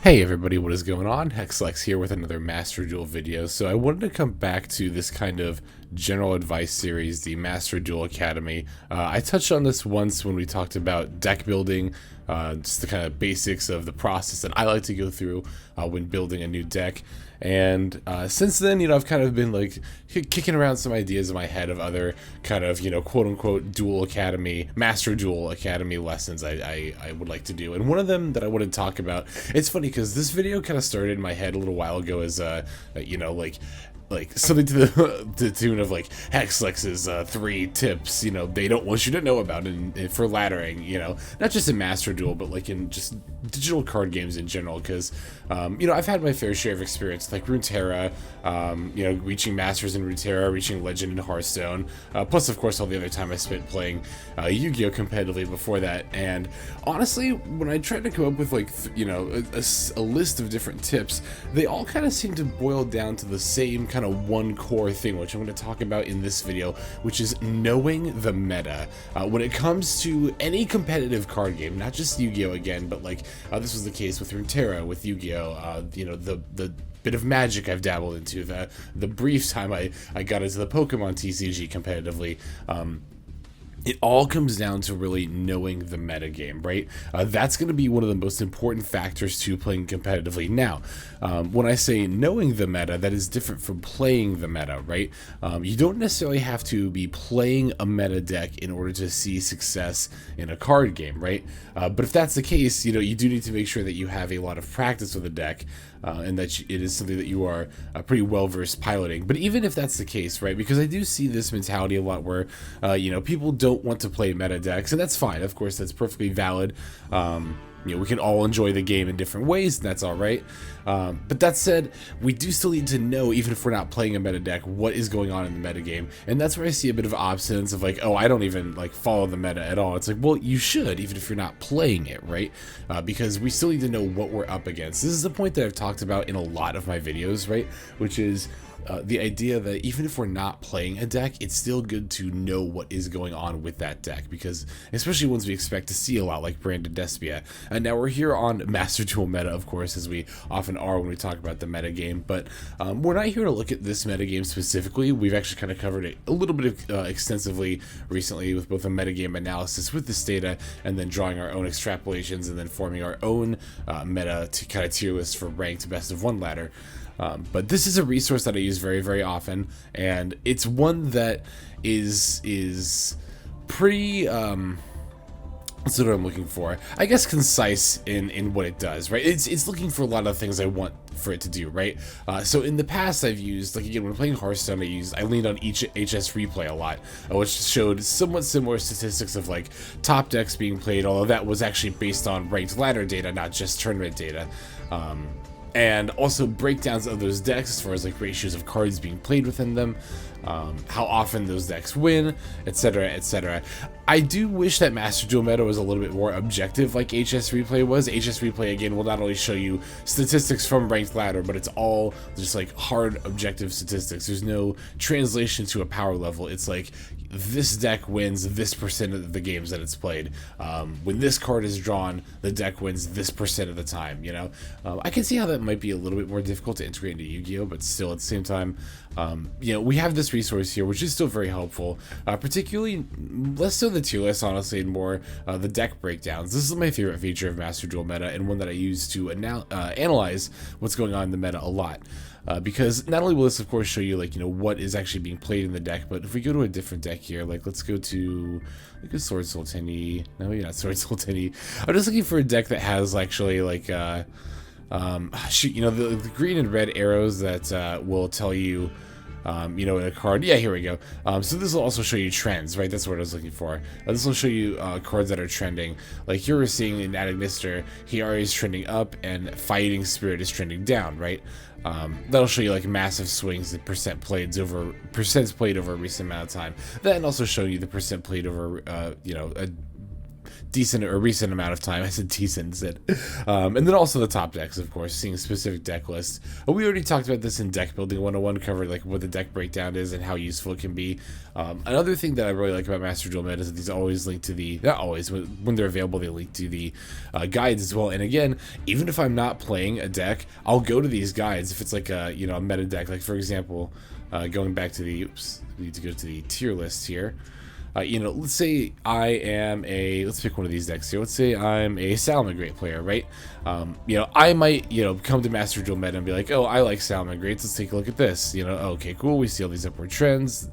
Hey everybody, what is going on? Hexlex here with another Master Duel video. So I wanted to come back to this kind of general advice series, the Master Duel Academy. I touched on this once when we talked about deck building, just the kind of basics of the process that I like to go through when building a new deck. And since then, I've kind of been like kicking around some ideas in my head of other kind of, quote unquote Duel Academy, Master Duel Academy lessons I would like to do. And one of them that I want to talk about, it's funny because this video kind of started in my head a little while ago as, like something to the tune of like Hexlex's 3 tips, they don't want you to know about for laddering, not just in Master Duel, but like in just digital card games in general, because, I've had my fair share of experience with like Runeterra, reaching Masters in Runeterra, reaching Legend in Hearthstone, plus of course all the other time I spent playing Yu-Gi-Oh! Competitively before that. And honestly, when I tried to come up with like, a list of different tips, they all kind of seem to boil down to the same kind of one core thing, which I'm going to talk about in this video, which is knowing the meta. When it comes to any competitive card game, not just Yu-Gi-Oh! Again, but like this was the case with Runeterra, with Yu-Gi-Oh! The bit of Magic I've dabbled into, the brief time I got into the Pokemon TCG competitively. It all comes down to really knowing the metagame, right? That's going to be one of the most important factors to playing competitively. Now, when I say knowing the meta, that is different from playing the meta, right? You don't necessarily have to be playing a meta deck in order to see success in a card game, right? But if that's the case, you do need to make sure that you have a lot of practice with the deck, and that it is something that you are pretty well-versed piloting. But even if that's the case, right, because I do see this mentality a lot where, people don't want to play meta decks, and that's fine. Of course, that's perfectly valid. We can all enjoy the game in different ways, and that's all right. But that said, we do still need to know, even if we're not playing a meta deck, what is going on in the meta game. And that's where I see a bit of obstinance of like, oh, I don't even like follow the meta at all. It's like, well, you should, even if you're not playing it, right? Because we still need to know what we're up against. This is the point that I've talked about in a lot of my videos, right? Which is the idea that even if we're not playing a deck, it's still good to know what is going on with that deck, because especially ones we expect to see a lot, like Branded Despia. And now we're here on Master Duel Meta, of course, as we often are when we talk about the metagame, but we're not here to look at this metagame specifically. We've actually kind of covered it a little bit extensively recently with both a metagame analysis with this data, and then drawing our own extrapolations, and then forming our own meta to kind of tier list for ranked best of one ladder. But this is a resource that I use very, very often, and it's one that is pretty, what's what I'm looking for? I guess concise in what it does, right? It's looking for a lot of things I want for it to do, right? So in the past, I've used, like again, when playing Hearthstone, I leaned on HS Replay a lot, which showed somewhat similar statistics of like top decks being played, although that was actually based on ranked ladder data, not just tournament data. And also breakdowns of those decks as far as like ratios of cards being played within them, how often those decks win, etc., etc. I do wish that Master Duel Meta was a little bit more objective like HS Replay was. HS Replay, again, will not only show you statistics from ranked ladder, but it's all just like hard objective statistics. There's no translation to a power level. It's like, this deck wins this percent of the games that it's played. When this card is drawn, the deck wins this percent of the time, I can see how that might be a little bit more difficult to integrate into Yu-Gi-Oh, but still at the same time, we have this resource here, which is still very helpful, particularly less so the tier list, honestly, and more the deck breakdowns. This is my favorite feature of Master Duel Meta, and one that I use to analyze what's going on in the meta a lot. Because not only will this, of course, show you like what is actually being played in the deck, but if we go to a different deck here, like let's go to Sword Soul Tenny. No, yeah, Sword Soul Tenny. I'm just looking for a deck that has actually like the green and red arrows that will tell you, in a card. Yeah, here we go. So this will also show you trends, right? That's what I was looking for. This will show you cards that are trending. Like here we're seeing in Adagnister, Hiari is trending up and Fighting Spirit is trending down, right? That'll show you like massive swings, the percent played over a recent amount of time. Then also show you the percent played over, a decent or recent amount of time. I said decent instead. And then also the top decks, of course, seeing specific deck lists. We already talked about this in Deck Building 101, covered like what the deck breakdown is and how useful it can be. Another thing that I really like about Master Duel Meta is that these always link to the, not always, when they're available, they link to the guides as well. And again, even if I'm not playing a deck, I'll go to these guides if it's like a, you know, a meta deck. Like for example, going back to the, oops, we need to go to the tier list here. You know, let's say I am a, let's pick one of these decks here. Let's say I'm a Salamangreat player, right? You know, I might, you know, come to Master Duel Meta and be like, oh, I like Salamangreats. Let's take a look at this. You know, okay, cool. We see all these upward trends.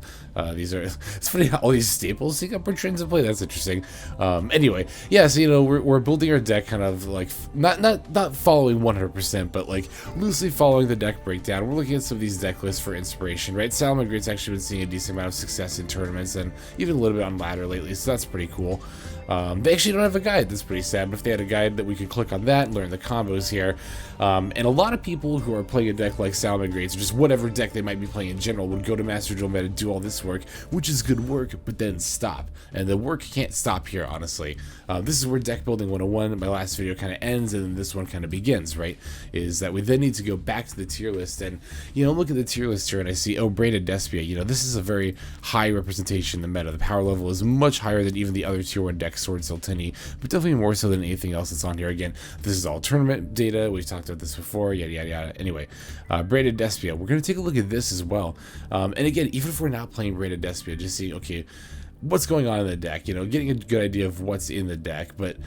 These are, it's funny how all these staples see upward trends in play. That's interesting. Anyway, yeah, so, you know, we're building our deck kind of like, not following 100%, but like loosely following the deck breakdown. We're looking at some of these deck lists for inspiration, right? Salamangreat's actually been seeing a decent amount of success in tournaments and even a little bit on ladder lately, so that's pretty cool. They actually don't have a guide. That's pretty sad, but if they had a guide that we could click on that and learn the combos here, and a lot of people who are playing a deck like Salamangreats, or just whatever deck they might be playing in general, would go to Master Duel Meta, do all this work, which is good work, but then stop. And the work can't stop here, honestly. This is where Deck Building 101, my last video, kind of ends, and then this one kind of begins, right? Is that we then need to go back to the tier list, and, you know, look at the tier list here, and I see, oh, Branded Despia, you know, this is a very high representation in the meta. The power level is much higher than even the other tier 1 decks, Sword Sultani, but definitely more so than anything else that's on here. Again, this is all tournament data. We've talked about this before, yada, yada, yada. Anyway, Branded Despia, we're going to take a look at this as well. And again, even if we're not playing Branded Despia, just see, okay, what's going on in the deck, you know, getting a good idea of what's in the deck, but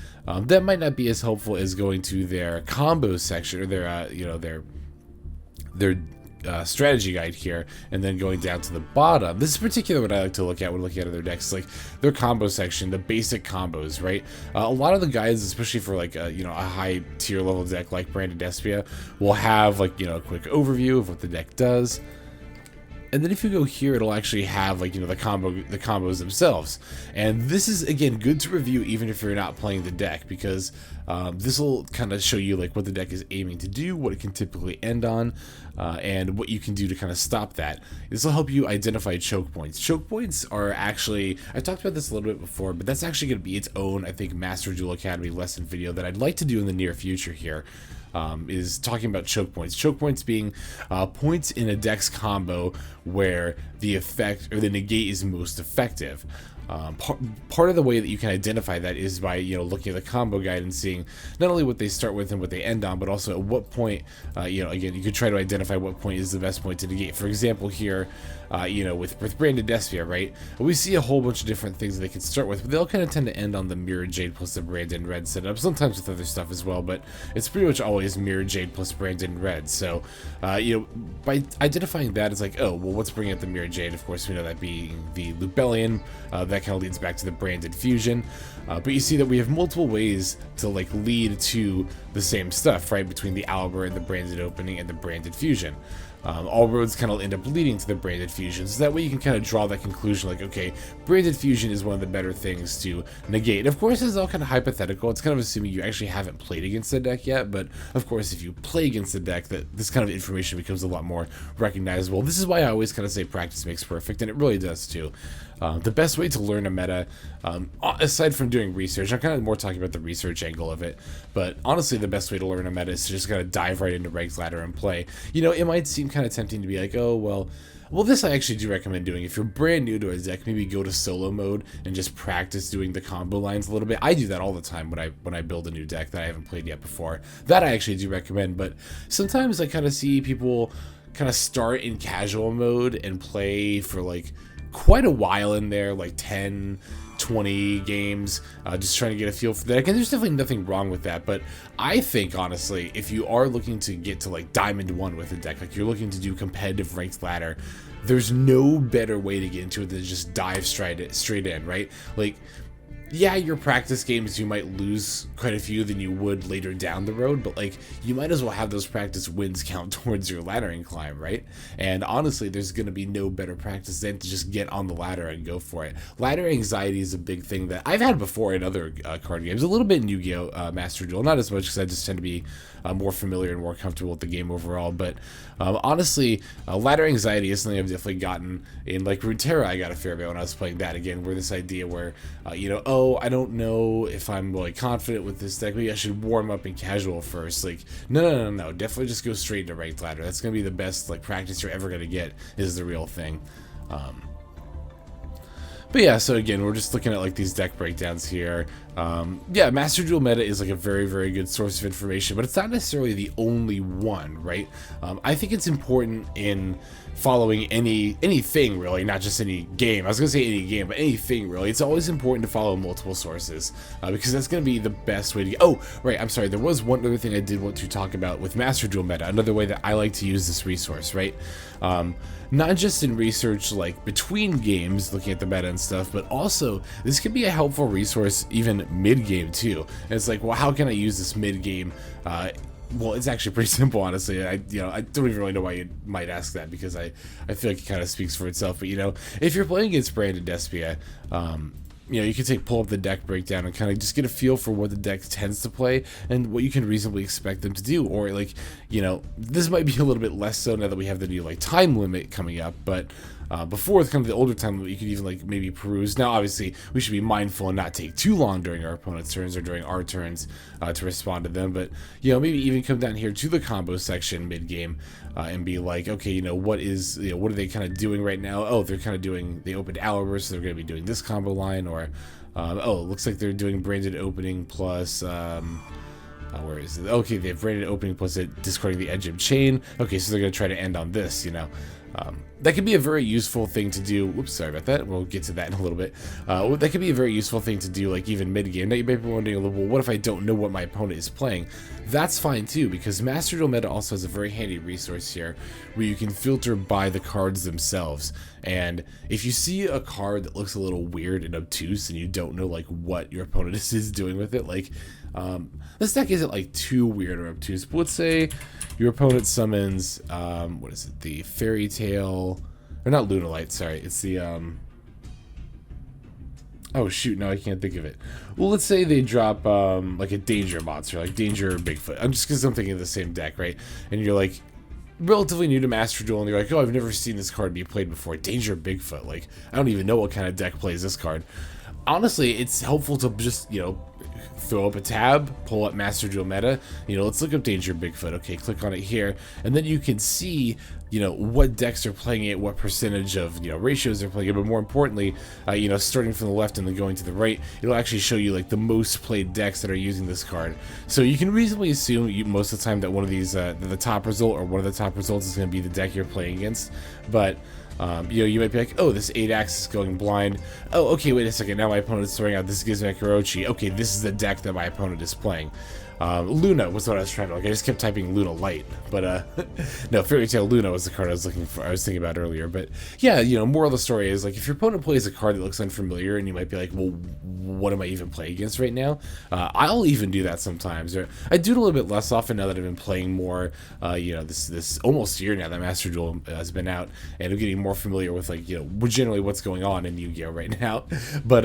that might not be as helpful as going to their combo section, or their, you know, their strategy guide here, and then going down to the bottom. This is particularly what I like to look at when looking at other decks, like their combo section, the basic combos, right? A lot of the guides, especially for like you know, a high tier level deck like Branded Despia, will have like, you know, a quick overview of what the deck does. And then if you go here, it'll actually have like, you know, the combos themselves. And this is, again, good to review even if you're not playing the deck, because this will kind of show you like what the deck is aiming to do, what it can typically end on, and what you can do to kind of stop that. This will help you identify choke points. Choke points are actually, I talked about this a little bit before, but that's actually going to be its own, I think, Master Duel Academy lesson video that I'd like to do in the near future here. Is talking about choke points. Choke points being points in a deck's combo where the effect or the negate is most effective. Part of the way that you can identify that is by, you know, looking at the combo guide and seeing not only what they start with and what they end on, but also at what point, you know, again, you could try to identify what point is the best point to negate. For example, here, you know, with Branded Despia, right, we see a whole bunch of different things that they can start with, but they'll kind of tend to end on the Mirror Jade plus the Branded Red setup, sometimes with other stuff as well, but it's pretty much always Mirror Jade plus Branded Red. So, you know, by identifying that, it's like, oh, well, what's bringing up the Mirror Jade? Of course, we know that being the Lubellion, that kind of leads back to the Branded Fusion, but you see that we have multiple ways to like lead to the same stuff, right, between the Albert and the Branded Opening and the Branded Fusion. All roads kind of end up leading to the Branded Fusion, so that way you can kind of draw that conclusion like, okay, Branded Fusion is one of the better things to negate. And of course, this is all kind of hypothetical. It's kind of assuming you actually haven't played against the deck yet, but of course, if you play against the deck, that this kind of information becomes a lot more recognizable. This is why I always kind of say practice makes perfect, and it really does too. The best way to learn a meta, aside from doing research, I'm kind of more talking about the research angle of it, but honestly the best way to learn a meta is to just kind of dive right into Regs Ladder and play. You know, it might seem kind of tempting to be like, oh, well, this I actually do recommend doing. If you're brand new to a deck, maybe go to solo mode and just practice doing the combo lines a little bit. I do that all the time when I build a new deck that I haven't played yet before. That I actually do recommend, but sometimes I kind of see people kind of start in casual mode and play for like quite a while in there, like 10, 20 games, just trying to get a feel for that. And there's definitely nothing wrong with that, but I think honestly, if you are looking to get to like Diamond 1 with a deck, like you're looking to do competitive ranked ladder, there's no better way to get into it than just dive straight in, right? Like, yeah, your practice games, you might lose quite a few than you would later down the road, but like, you might as well have those practice wins count towards your laddering climb, right? And honestly, there's going to be no better practice than to just get on the ladder and go for it. Ladder anxiety is a big thing that I've had before in other card games, a little bit in Yu-Gi-Oh! Master Duel, not as much because I just tend to be more familiar and more comfortable with the game overall, but honestly, ladder anxiety is something I've definitely gotten in like Runeterra. I got a fair bit when I was playing that again, where this idea where, you know, oh, oh, I don't know if I'm like confident with this deck, maybe I should warm up in casual first. Like, no, definitely just go straight into ranked ladder. That's gonna be the best like practice you're ever gonna get, is the real thing. But yeah, so again, we're just looking at like these deck breakdowns here. Yeah, Master Duel meta is like a very, very good source of information, but it's not necessarily the only one, right? I think it's important in following anything really, not just any game. I was gonna say any game, but anything really. It's always important to follow multiple sources because that's gonna be the best way to get. Oh, right. I'm sorry. There was one other thing I did want to talk about with Master Duel meta. Another way that I like to use this resource, right? Not just in research like between games, looking at the meta and stuff, but also this could be a helpful resource even mid-game too. And it's like, well, how can I use this mid-game? Well, it's actually pretty simple, honestly. I don't even really know why you might ask that, because I feel like it kind of speaks for itself. But if you're playing against Brandon Despia, you can pull up the deck breakdown and kind of just get a feel for what the deck tends to play and what you can reasonably expect them to do. Or like, this might be a little bit less so now that we have the new like time limit coming up, but before kind of the older time limit, you could even like maybe peruse. Now, obviously, we should be mindful and not take too long during our opponent's turns or during our turns to respond to them. But maybe even come down here to the combo section mid game and be like, okay, what are they kind of doing right now? Oh, they're kind of doing, they opened Hour, so they're going to be doing this combo line. Or oh, it looks like they're doing branded opening plus where is it? Okay, they have branded opening plus it discarding the edge of chain. Okay, so they're going to try to end on this. That could be a very useful thing to do. Whoops, sorry about that. We'll get to that in a little bit. That could be a very useful thing to do, like even mid-game. Now you might be wondering, well, what if I don't know what my opponent is playing? That's fine too, because Master Duel meta also has a very handy resource here where you can filter by the cards themselves. And if you see a card that looks a little weird and obtuse and you don't know like what your opponent is doing with it, like this deck isn't like too weird or obtuse, but let's say your opponent summons what is it, the Fairy Tale, or not Lunalight, sorry, it's the oh shoot, no, I can't think of it. Well, let's say they drop like a Danger monster, like Danger or Bigfoot. I'm just because I'm thinking of the same deck, right? And you're like relatively new to Master Duel, and you're like, oh, I've never seen this card be played before. Danger Bigfoot, like I don't even know what kind of deck plays this card. Honestly, it's helpful to just throw up a tab, pull up Master Duel meta, let's look up Danger Bigfoot. Okay, click on it here, and then you can see what decks are playing it, what percentage of ratios they're playing it, but more importantly, starting from the left and then going to the right, it'll actually show you like the most played decks that are using this card. So you can reasonably assume most of the time that one of these the top result or one of the top results is going to be the deck you're playing against. But you might be like, oh, this 8-axis is going blind. Oh, okay, wait a second. Now my opponent's throwing out this Gizmek Orochi. Okay, this is the deck that my opponent is playing. Luna was what I was trying to look. I just kept typing Luna Light, but no, Fairy Tale Luna was the card I was looking for. I was thinking about earlier. But yeah, moral of the story is like if your opponent plays a card that looks unfamiliar, and you might be like, well, what am I even playing against right now? I'll even do that sometimes. Or I do it a little bit less often now that I've been playing more. This almost year now that Master Duel has been out, and I'm getting more familiar with like generally what's going on in Yu-Gi-Oh right now. But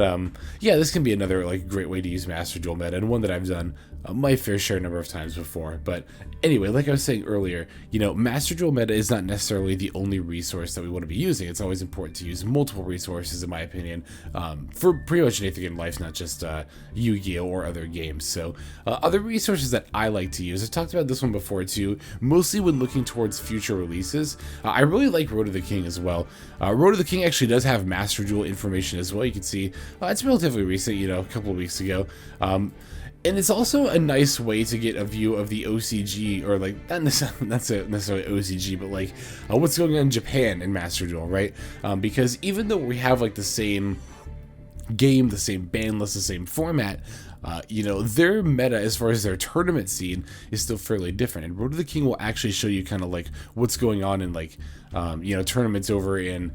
yeah, this can be another like great way to use Master Duel meta, and one that I've done my fair share number of times before. But anyway, like I was saying earlier, Master Duel meta is not necessarily the only resource that we want to be using. It's always important to use multiple resources, in my opinion, for pretty much anything in life, not just Yu-Gi-Oh or other games. So other resources that I like to use, I've talked about this one before too, mostly when looking towards future releases. I really like Road to the King as well. Road to the King actually does have Master Duel information as well. You can see it's relatively recent, a couple of weeks ago. And it's also a nice way to get a view of the OCG, or like not necessarily OCG, but like what's going on in Japan in Master Duel, right? Because even though we have like the same game, the same ban list, the same format, their meta as far as their tournament scene is still fairly different. And Road to the King will actually show you kind of like what's going on in like tournaments over in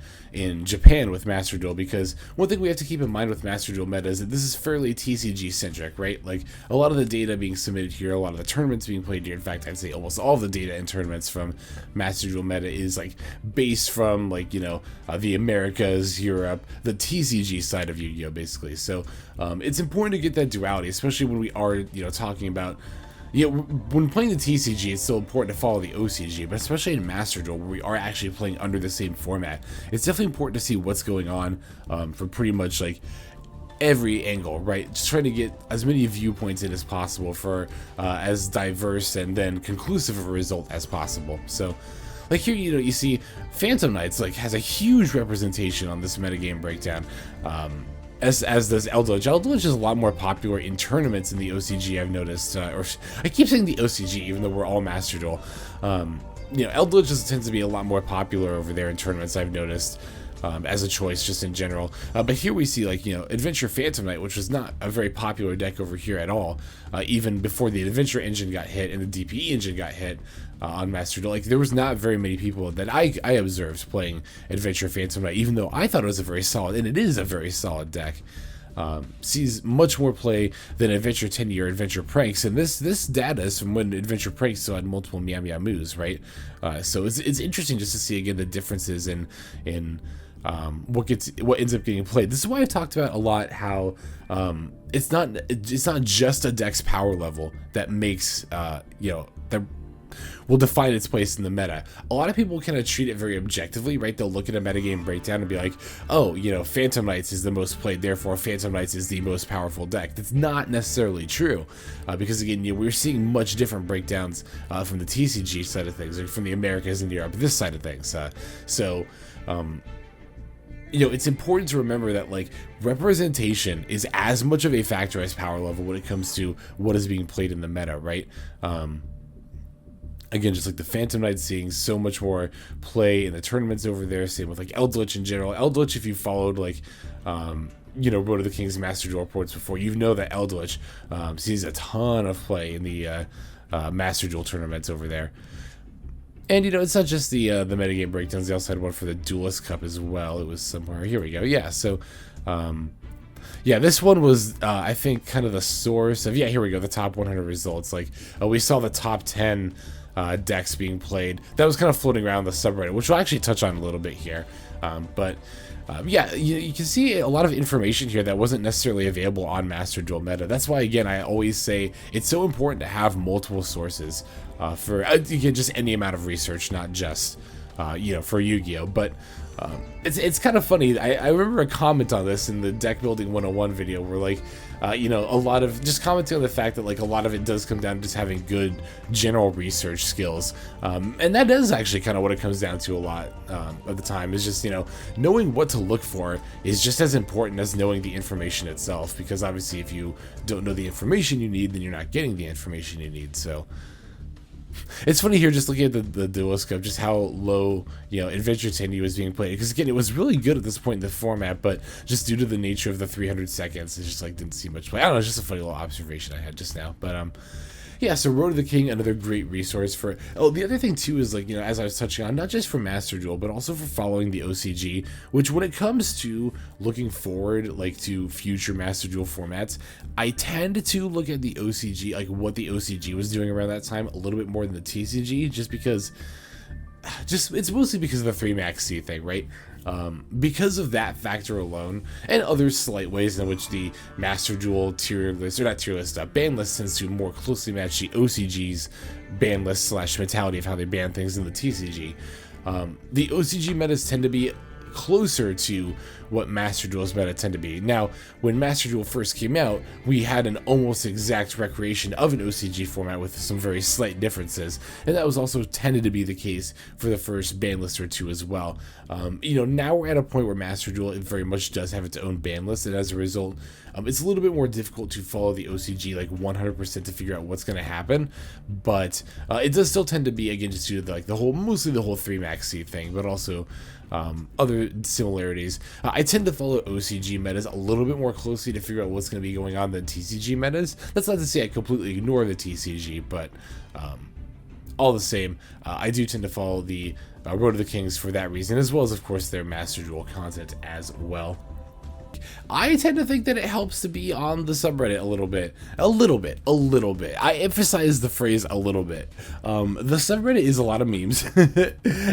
Japan with Master Duel, because one thing we have to keep in mind with Master Duel meta is that this is fairly TCG centric, right? Like a lot of the data being submitted here, a lot of the tournaments being played here, in fact I'd say almost all the data in tournaments from Master Duel meta is like based from like the Americas, Europe, the TCG side of Yu-Gi-Oh basically. So it's important to get that duality, especially when we are talking about when playing the TCG, it's still important to follow the OCG, but especially in Master Duel, where we are actually playing under the same format, it's definitely important to see what's going on for pretty much like every angle, right? Just trying to get as many viewpoints in as possible for as diverse and then conclusive of a result as possible. So like here, you know, you see Phantom Knights like has a huge representation on this metagame breakdown, as does Eldritch. Eldritch is a lot more popular in tournaments in the OCG, I've noticed, or I keep saying the OCG even though we're all Master Duel. You know, Eldritch just tends to be a lot more popular over there in tournaments, I've noticed. As a choice just in general, but here we see like, you know, Adventure Phantom Knight, which was not a very popular deck over here at all, even before the Adventure engine got hit and the DPE engine got hit on Master Duel. Like there was not very many people that I observed playing Adventure Phantom Knight, even though I thought it was a very solid, and it is a very solid deck. Sees much more play than Adventure 10 or Adventure Pranks, and this data is from when Adventure Pranks still had multiple Meow Meow moves, right? So it's interesting just to see again the differences in what ends up getting played. This is why I talked about a lot how it's not just a deck's power level that makes you know, that will define its place in the meta. A lot of people kind of treat it very objectively, right? They'll look at a metagame breakdown and be like, oh, you know, Phantom Knights is the most played, therefore Phantom Knights is the most powerful deck. That's not necessarily true, because again, you know, we're seeing much different breakdowns from the TCG side of things, or from the Americas and Europe, this side of things. You know, it's important to remember that like representation is as much of a factor as power level when it comes to what is being played in the meta, right? Again, just like the Phantom Knight seeing so much more play in the tournaments over there. Same with like Eldritch in general. Eldritch, if you followed like you know, Road to the King's Master Duel reports before, you know that Eldritch sees a ton of play in the Master Duel tournaments over there. And, you know, it's not just the metagame breakdowns. They also had one for the Duelist Cup as well. It was somewhere. Here we go. Yeah, so, yeah, this one was, I think, kind of the source of, yeah, here we go, the top 100 results. Like, we saw the top 10 decks being played. That was kind of floating around the subreddit, which we'll actually touch on a little bit here. Yeah, you can see a lot of information here that wasn't necessarily available on Master Duel Meta. That's why, again, I always say it's so important to have multiple sources for, again, just any amount of research, not just, you know, for Yu-Gi-Oh! But it's kind of funny. I remember a comment on this in the Deck Building 101 video where, like, you know, a lot of just commenting on the fact that, like, a lot of it does come down to just having good general research skills. And that is actually kind of what it comes down to a lot of the time, is just, you know, knowing what to look for is just as important as knowing the information itself, because obviously if you don't know the information you need, then you're not getting the information you need. So it's funny here just looking at the Duelist Cup, just how low, you know, Adventure 10 was being played, because again, it was really good at this point in the format, but just due to the nature of the 300 seconds, it just like didn't see much play. I don't know, it's just a funny little observation I had just now. But yeah, so Road to the King, another great resource for, oh, the other thing too is, like, you know, as I was touching on, not just for Master Duel, but also for following the OCG, which when it comes to looking forward, like, to future Master Duel formats, I tend to look at the OCG, like, what the OCG was doing around that time, a little bit more than the TCG, just because, it's mostly because of the 3 max C thing, right? Because of that factor alone, and other slight ways in which the Master Duel tier list, or not tier list, ban list tends to more closely match the OCG's ban list / mentality of how they ban things in the TCG. The OCG metas tend to be closer to what Master Duel's meta tend to be. Now, when Master Duel first came out, we had an almost exact recreation of an OCG format with some very slight differences, and that was also tended to be the case for the first ban list or two as well. You know, now we're at a point where Master Duel, it very much does have its own ban list, and as a result, it's a little bit more difficult to follow the OCG like 100% to figure out what's going to happen, but it does still tend to be, again, just due to like mostly the whole 3 max C thing, but also other similarities. I tend to follow OCG metas a little bit more closely to figure out what's going to be going on than TCG metas. That's not to say I completely ignore the TCG, but all the same, I do tend to follow the Road to the Kings for that reason, as well as, of course, their Master Duel content as well. I tend to think that it helps to be on the subreddit a little bit. I emphasize the phrase a little bit. The subreddit is a lot of memes,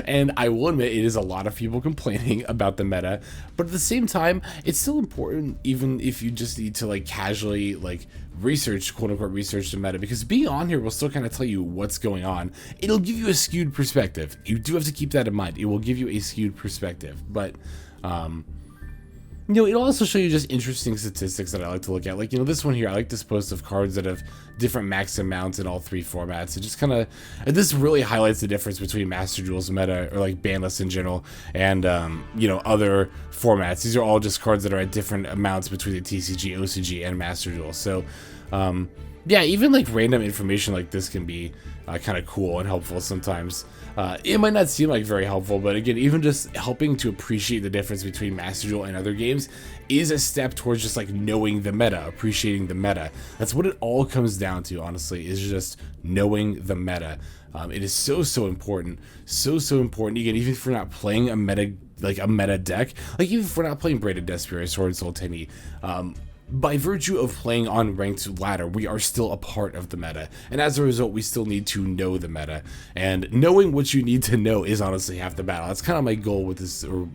and I will admit it is a lot of people complaining about the meta, but at the same time, it's still important, even if you just need to like casually like research, quote unquote, research the meta, because being on here will still kind of tell you what's going on. It'll give you a skewed perspective. You do have to keep that in mind. It will give you a skewed perspective, but It'll also show you just interesting statistics that I like to look at. Like, this one here, I like this post of cards that have different max amounts in all 3 formats. It just kind of, this really highlights the difference between Master Duel's meta, or like ban lists in general, and, other formats. These are all just cards that are at different amounts between the TCG, OCG, and Master Duel. So, yeah, even like random information like this can be kind of cool and helpful sometimes. It might not seem like very helpful, but again, even just helping to appreciate the difference between Master Duel and other games is a step towards just like knowing the meta, appreciating the meta. That's what it all comes down to, honestly, is just knowing the meta. It is so important, so important. Again, even if we're not playing a meta deck, like even if we're not playing Braided Despia or Sword Soul Tinny, by virtue of playing on ranked ladder, we are still a part of the meta, and as a result, we still need to know the meta. And knowing what you need to know is honestly half the battle. That's kind of my goal with this, or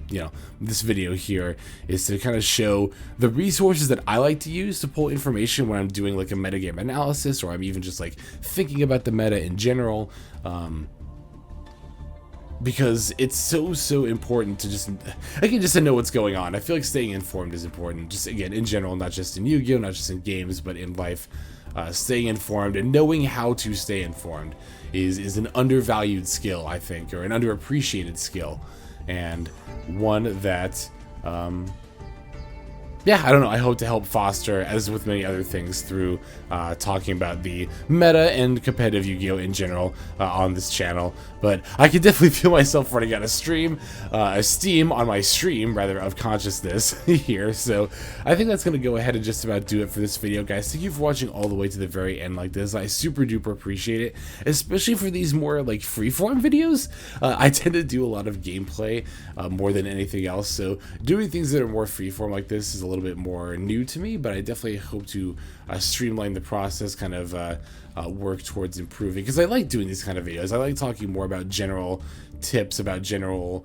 this video here, is to kind of show the resources that I like to use to pull information when I'm doing like a metagame analysis, or I'm even just like thinking about the meta in general. Because it's so important to just to know what's going on. I feel like staying informed is important, just again in general, not just in Yu-Gi-Oh, not just in games, but in life. Staying informed and knowing how to stay informed is an undervalued skill, I think, or an underappreciated skill, and one that yeah, I don't know, I hope to help foster, as with many other things, through talking about the meta and competitive Yu-Gi-Oh! In general on this channel. But I can definitely feel myself running out of steam on my stream, rather, of consciousness here. So I think that's going to go ahead and just about do it for this video, guys. Thank you for watching all the way to the very end like this. I super duper appreciate it, especially for these more like freeform videos. I tend to do a lot of gameplay more than anything else, so doing things that are more freeform like this is a little bit more new to me, but I definitely hope to streamline the process, kind of work towards improving, because I like doing these kind of videos. I like talking more about general tips, about general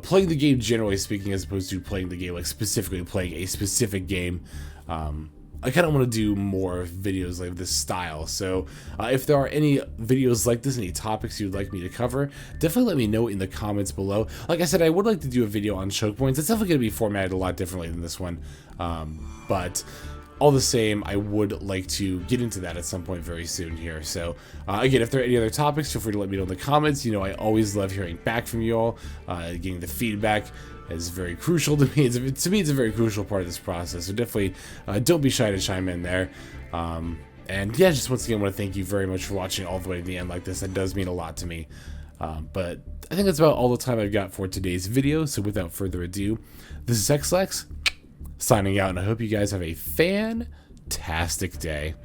playing the game generally speaking, as opposed to playing the game, like specifically playing a specific game. I kind of want to do more videos like this style, so if there are any videos like this, any topics you'd like me to cover, definitely let me know in the comments below. Like I said, I would like to do a video on choke points. It's definitely going to be formatted a lot differently than this one, but all the same, I would like to get into that at some point very soon here. So again, if there are any other topics, feel free to let me know in the comments. I always love hearing back from you all. Getting the feedback is very crucial to me. To me, it's a very crucial part of this process. So definitely don't be shy to chime in there. And yeah, just once again, I want to thank you very much for watching all the way to the end like this. That does mean a lot to me. But I think that's about all the time I've got for today's video. So without further ado, this is XLex signing out, and I hope you guys have a fantastic day.